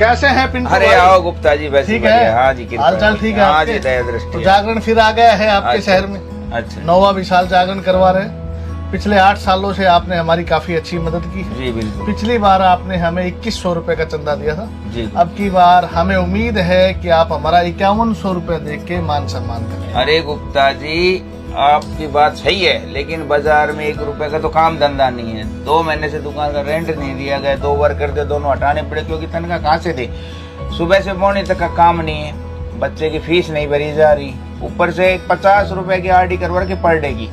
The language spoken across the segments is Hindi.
कैसे हैं पिंटू अरे भाई? आओ गुप्ता जी, वैसे ठीक है, हाँ जी, कृपा हाल चाल ठीक है हाँ आपके? जी, दया दृष्टि तो है। जागरण फिर आ गया है आपके अच्छा। शहर में। अच्छा 9वां विशाल जागरण करवा रहे हैं। पिछले 8 सालों से आपने हमारी काफी अच्छी मदद की है। जी बिल्कुल पिछली बार आपने हमें 2100 रुपए का चंदा दिया था। जी। अब की बार हमें उम्मीद है कि आप हमारा 5100 रुपए दे के मान सम्मान करें। अरे गुप्ता जी, आपकी बात सही है, लेकिन बाजार में 1 रुपए का तो काम धंधा नहीं है। 2 महीने से दुकान का रेंट नहीं दिया गया, 2 वर्कर थे, दोनों हटाने पड़े क्योंकि तनख्वाह कहाँ से दे। सुबह से मॉर्निंग तक का काम नहीं है, बच्चे की फीस नहीं भरी जा रही, ऊपर से 50 रुपए की आरडी करवा के पर डे की,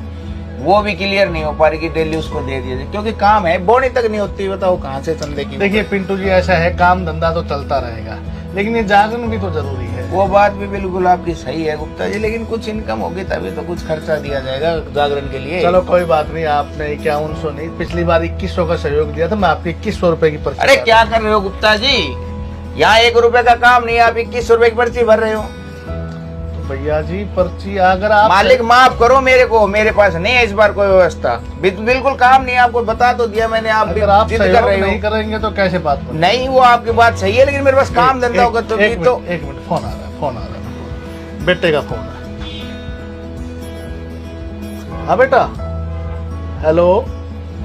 वो भी क्लियर नहीं हो पा रही कि डेली उसको दे दिया जाए, क्योंकि काम है, बोनी तक नहीं होती। बताओ कहाँ से चंदे की। देखिए पिंटू जी, ऐसा है, काम धंधा तो चलता रहेगा, लेकिन ये जागरण भी तो जरूरी है। वो बात भी बिल्कुल आपकी सही है गुप्ता जी, लेकिन कुछ इनकम होगी तभी तो कुछ खर्चा दिया जाएगा जागरण के लिए। चलो कोई बात नहीं, आपने 5100 नहीं, पिछली बार 2100 का सहयोग दिया था, मैं आपके 2100 रुपए की पर्ची। अरे क्या कर रहे हो गुप्ता जी, यहाँ 1 रुपए का काम नहीं है, आप 21 रुपए की पर्ची भर रहे हो। भैया जी पर्ची अगर आप मालिक माफ करो मेरे को, मेरे पास नहीं है इस बार कोई व्यवस्था, बिल्कुल काम नहीं है। आपको बता तो दिया मैंने, आप भी अगर आप जिद कर सहयोग रहे नहीं हो। करेंगे तो कैसे बात बनेगी? नहीं, वो आपकी बात सही है, लेकिन मेरे पास काम धंधा होगा तो भी तो। एक मिनट, फोन आ रहा है, फोन आ रहा है, बेटे का फोन है। हाँ बेटा, हेलो,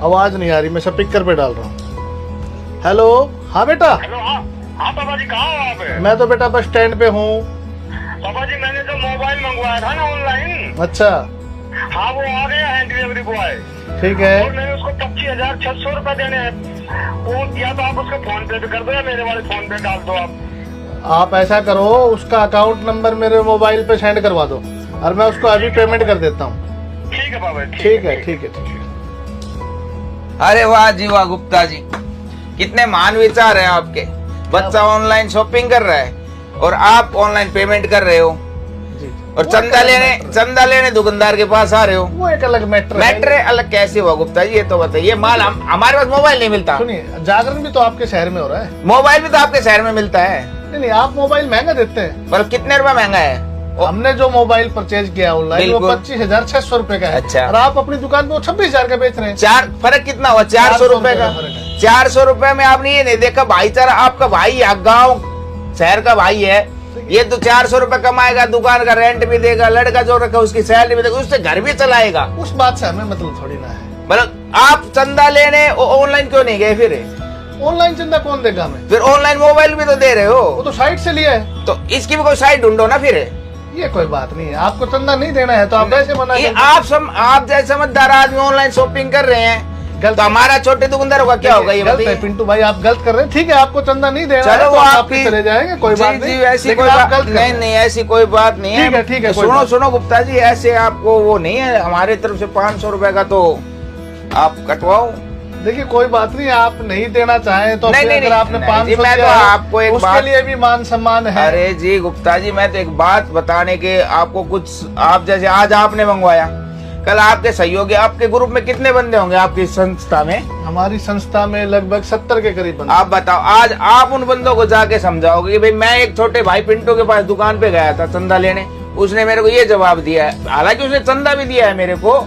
आवाज नहीं आ रही, मैं स्पीकर पे डाल रहा हूँ। हेलो, हाँ बेटा। हेलो। हाँ पापा जी, कहाँ हो आप? मैं तो बेटा बस स्टैंड पे हूँ। पापा जी, मैंने जो मोबाइल मंगवाया था ना ऑनलाइन, अच्छा हाँ वो आ गया है डिलीवरी बॉय, ठीक है। और मैंने उसको 25,600 रुपए देने हैं। वो या तो आप उसको फोन पे कर दो या मेरे वाले फोन पे डाल दो आप ऐसा करो, उसका अकाउंट नंबर मेरे मोबाइल पे सेंड करवा दो और मैं उसको अभी पेमेंट कर देता हूँ। ठीक है पापा, ठीक है, ठीक है, ठीक है। अरे वाह जी वाह गुप्ता जी, कितने महान विचार हैं आपके। बच्चा ऑनलाइन शॉपिंग कर रहा है और आप ऑनलाइन पेमेंट कर रहे हो, जी। और वो चंदा एक अलग चंदा लेने दुकानदार के पास आ रहे हो। वो एक अलग मैटर मैटर अलग कैसे हुआ गुप्ता जी, ये तो बताइए। माल हमारे पास मोबाइल नहीं मिलता। सुनिए, जागरण भी तो आपके शहर में हो रहा है। मोबाइल भी तो आपके शहर में मिलता है, नहीं, आप मोबाइल महंगा देते हैं। पर कितने रुपए महंगा है? हमने जो मोबाइल परचेज किया ऑनलाइन वो बिल्कुल। 25,600 रुपए का है। अच्छा। और आप अपनी दुकान पे वो 26,000 का बेच रहे हैं। चार फर्क कितना हुआ? 400 रुपए का। फर्क है। 400 रुपए में आपने ये नहीं देखा भाईचारा, आपका भाई गाँव शहर का भाई है, ये तो 400 रुपए कमाएगा, दुकान का रेंट भी देगा, लड़का जो रखा उसकी सैलरी भी देगा, उससे घर भी चलाएगा। उस बात से हमें मतलब थोड़ी ना है। मतलब आप चंदा लेने ऑनलाइन क्यों नहीं गए? फिर ऑनलाइन चंदा कौन देगा हमें? फिर ऑनलाइन मोबाइल भी तो दे रहे वो हो, तो साइट से लिया है। तो इसकी भी कोई साइट ढूंढो ना। फिर ये कोई बात नहीं है, आपको चंदा नहीं देना है तो आप ऐसे मना ये कर आप जैसे समझदार आदमी ऑनलाइन शॉपिंग कर रहे हैं, गलत तो हमारा छोटे दुकानदारों का क्या होगा ये गलत है बताइए। पिंटू भाई, आप गलत कर रहे हैं। ठीक है, आपको चंदा नहीं देना है चलो तो वो आप आपकी चले जाएंगे, कोई बात नहीं। ऐसी लेकिन कोई आप बात गलत कर रहे नहीं, हैं। नहीं ऐसी कोई बात नहीं है। ठीक है, कोई सुनो बात सुनो गुप्ता जी, ऐसे आपको वो नहीं है, हमारी तरफ से 500 रुपए का तो आप कटवाओ। देखिए कोई बात नहीं, आप नहीं देना चाहें तो नहीं, फिर नहीं, अगर नहीं, आपने नहीं, 500 जी, मैं तो दिया है, आपको एक उसके बात- लिए भी मान सम्मान है। अरे जी गुप्ता जी, मैं तो एक बात बताने के आपको कुछ, आप जैसे आज आपने मंगवाया, कल आपके सहयोगी, आपके ग्रुप में कितने बंदे होंगे आपकी संस्था में? हमारी संस्था में लगभग 70 के करीब बंदे। आप बताओ, आज आप उन बंदों को जाके समझाओगे कि भाई मैं एक छोटे भाई पिंटू के पास दुकान पे गया था चंदा लेने, उसने मेरे को ये जवाब दिया है, हालांकि उसने चंदा भी दिया है मेरे को,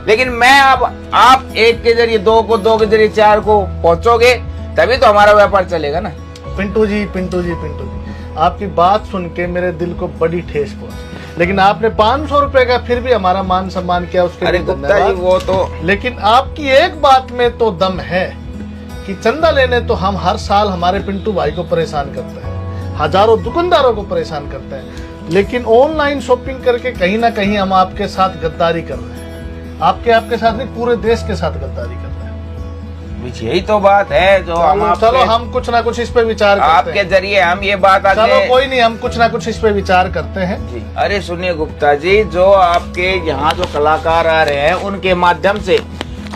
लेकिन मैं अब आप एक के जरिए दो को, दो के जरिए 4 को पहुंचोगे तभी तो हमारा व्यापार चलेगा ना। पिंटू जी, आपकी बात सुन के मेरे दिल को बड़ी ठेस पहुंची, लेकिन आपने 500 रुपए का फिर भी हमारा मान सम्मान किया, उसके अरे लिए गुप्ता जी धन्यवाद। वो तो, लेकिन आपकी एक बात में तो दम है कि चंदा लेने तो हम हर साल हमारे पिंटू भाई को परेशान करते हैं, हजारों दुकानदारों को परेशान करते हैं, लेकिन ऑनलाइन शॉपिंग करके कहीं ना कहीं हम आपके साथ गद्दारी कर रहे हैं। आपके साथ नहीं, पूरे देश के साथ गद्दारी कर रहे हैं। यही तो बात है जो हम चलो हम कुछ ना कुछ इस पे विचार करते आपके हैं। जरिए हम ये बात चलो आगे। कोई नहीं, हम कुछ ना कुछ इस पे विचार करते हैं। जी अरे सुनिए गुप्ता जी, जो आपके यहाँ जो कलाकार आ रहे हैं उनके माध्यम से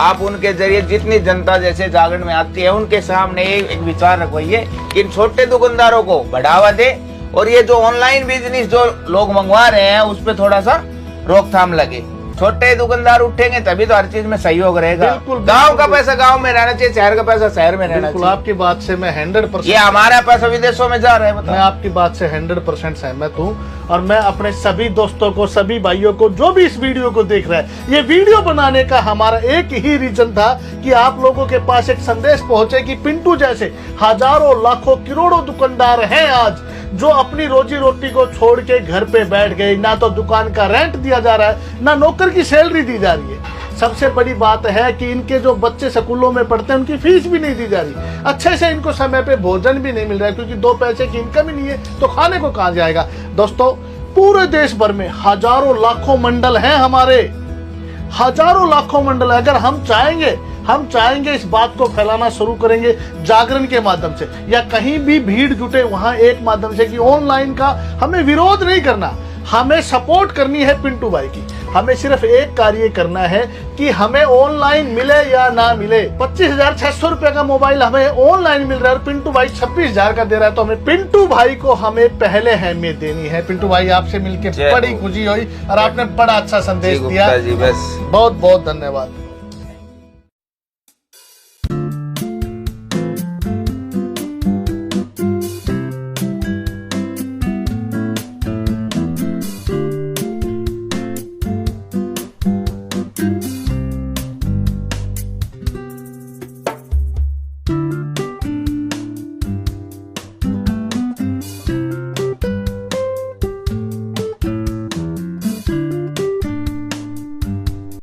आप उनके जरिए जितनी जनता जैसे जागरण में आती है उनके सामने एक विचार रखवाइए कि इन छोटे दुकानदारों को बढ़ावा दे, और ये जो ऑनलाइन बिजनेस जो लोग मंगवा रहे हैं उस पर थोड़ा सा रोकथाम लगे। छोटे दुकानदार उठेंगे तभी तो हर चीज में सहयोग रहेगा। बिल्कुल, गांव का पैसा गांव में रहना चाहिए, शहर का पैसा शहर में रहना बिल्कुल चाहिए। आपकी बात से मैं 100% ये हमारा पैसा विदेशों में जा रहा है, मैं बताओ। आपकी बात से 100% सहमत हूँ। और मैं अपने सभी दोस्तों को, सभी भाइयों को, जो भी इस वीडियो को देख रहे हैं, ये वीडियो बनाने का हमारा एक ही रीजन था कि आप लोगों के पास एक संदेश पहुंचे कि पिंटू जैसे हजारों लाखों करोड़ों दुकानदार हैं आज, जो अपनी रोजी रोटी को छोड़ के घर पे बैठ गए। ना तो दुकान का रेंट दिया जा रहा है, ना नौकर की सैलरी दी जा रही है। सबसे बड़ी बात है कि इनके जो बच्चे स्कूलों में पढ़ते हैं उनकी फीस भी नहीं दी जा रही, अच्छे से इनको समय पे भोजन भी नहीं मिल रहा है, क्योंकि 2 पैसे की इनकम ही नहीं है तो खाने को कहां जाएगा। दोस्तों, पूरे देश भर में हजारों लाखों मंडल हैं हमारे, हजारों लाखों मंडल। अगर हम चाहेंगे इस बात को फैलाना शुरू करेंगे जागरण के माध्यम से, या कहीं भी भीड़ जुटे वहां एक माध्यम से कि ऑनलाइन का हमें विरोध नहीं करना, हमें सपोर्ट करनी है पिंटू भाई की। हमें सिर्फ एक कार्य करना है कि हमें ऑनलाइन मिले या ना मिले। 25,600 रुपए का मोबाइल हमें ऑनलाइन मिल रहा है और पिंटू भाई 26,000 का दे रहा है, तो हमें पिंटू भाई को हमें पहले अहमियत देनी है। पिंटू भाई, आपसे मिलकर बड़ी खुशी हुई और आपने बड़ा अच्छा संदेश दिया। जी बस बहुत बहुत धन्यवाद।